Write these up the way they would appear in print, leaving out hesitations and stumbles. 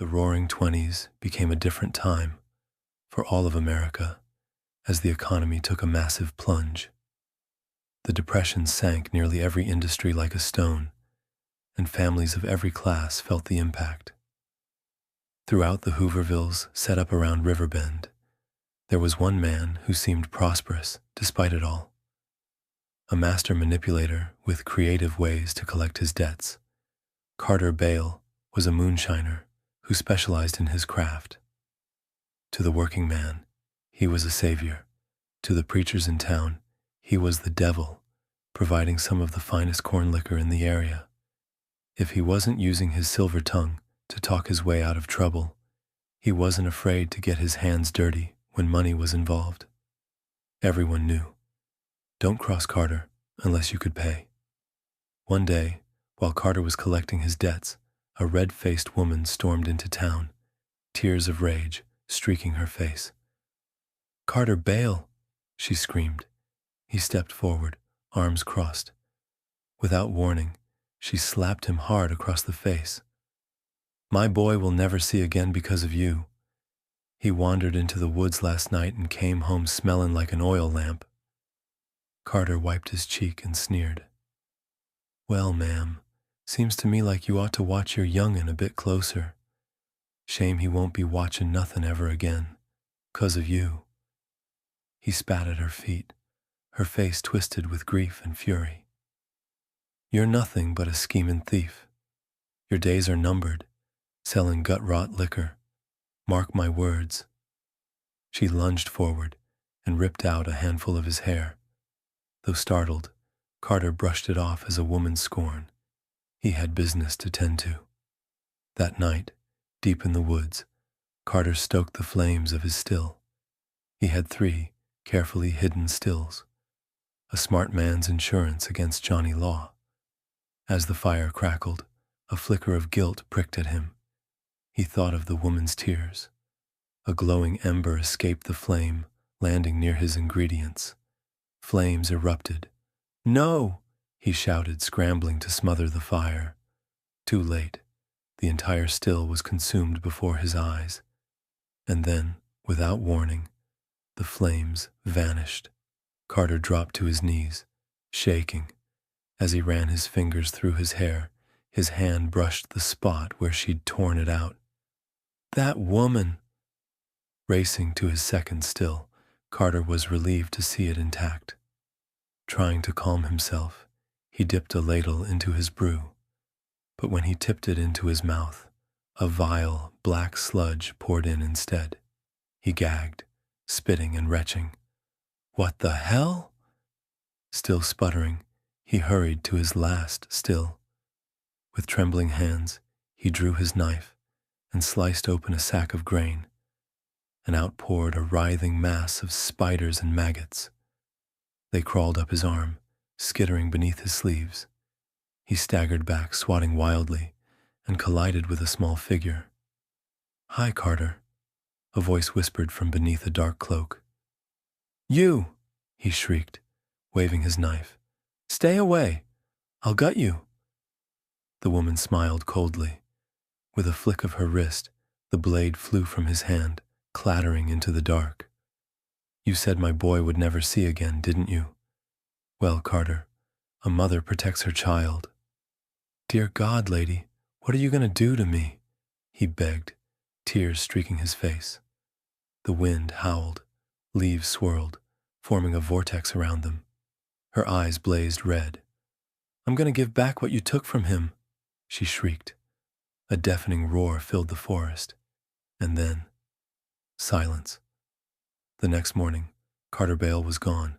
The Roaring Twenties became a different time for all of America as the economy took a massive plunge. The Depression sank nearly every industry like a stone, and families of every class felt the impact. Throughout the Hoovervilles set up around Riverbend, there was one man who seemed prosperous despite it all. A master manipulator with creative ways to collect his debts. Carter Bale was a moonshiner who specialized in his craft. To the working man, he was a savior. To the preachers in town, he was the devil, providing some of the finest corn liquor in the area. If he wasn't using his silver tongue to talk his way out of trouble, he wasn't afraid to get his hands dirty when money was involved. Everyone knew. Don't cross Carter unless you could pay. One day, while Carter was collecting his debts, a red-faced woman stormed into town, tears of rage streaking her face. "Carter Bale!" she screamed. He stepped forward, arms crossed. Without warning, she slapped him hard across the face. "My boy will never see again because of you. He wandered into the woods last night and came home smelling like an oil lamp." Carter wiped his cheek and sneered. "Well, ma'am, seems to me like you ought to watch your young'un a bit closer. Shame he won't be watching nothin' ever again, 'cause of you." He spat at her feet, her face twisted with grief and fury. "You're nothing but a schemin' thief. Your days are numbered, selling gut-rot liquor. Mark my words." She lunged forward and ripped out a handful of his hair. Though startled, Carter brushed it off as a woman's scorn. He had business to tend to. That night, deep in the woods, Carter stoked the flames of his still. He had 3 carefully hidden stills, a smart man's insurance against Johnny Law. As the fire crackled, a flicker of guilt pricked at him. He thought of the woman's tears. A glowing ember escaped the flame, landing near his ingredients. Flames erupted. "No!" he shouted, scrambling to smother the fire. Too late. The entire still was consumed before his eyes. And then, without warning, the flames vanished. Carter dropped to his knees, shaking. As he ran his fingers through his hair, his hand brushed the spot where she'd torn it out. "That woman!" Racing to his second still, Carter was relieved to see it intact. Trying to calm himself, he dipped a ladle into his brew. But when he tipped it into his mouth, a vile, black sludge poured in instead. He gagged, spitting and retching. "What the hell?" Still sputtering, he hurried to his last still. With trembling hands, he drew his knife and sliced open a sack of grain, and out poured a writhing mass of spiders and maggots. They crawled up his arm, skittering beneath his sleeves. He staggered back, swatting wildly, and collided with a small figure. "Hi, Carter," a voice whispered from beneath a dark cloak. "You!" he shrieked, waving his knife. "Stay away! I'll gut you!" The woman smiled coldly. With a flick of her wrist, the blade flew from his hand, clattering into the dark. "You said my boy would never see again, didn't you? Well, Carter, a mother protects her child." "Dear God, lady, what are you going to do to me?" he begged, tears streaking his face. The wind howled, leaves swirled, forming a vortex around them. Her eyes blazed red. "I'm going to give back what you took from him," she shrieked. A deafening roar filled the forest, and then silence. The next morning, Carter Bale was gone.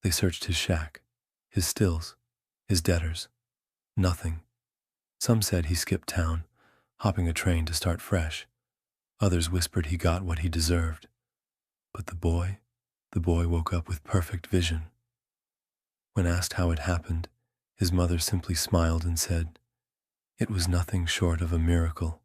They searched his shack, his stills, his debtors. Nothing. Some said he skipped town, hopping a train to start fresh. Others whispered he got what he deserved. But the boy woke up with perfect vision. When asked how it happened, his mother simply smiled and said, "It was nothing short of a miracle."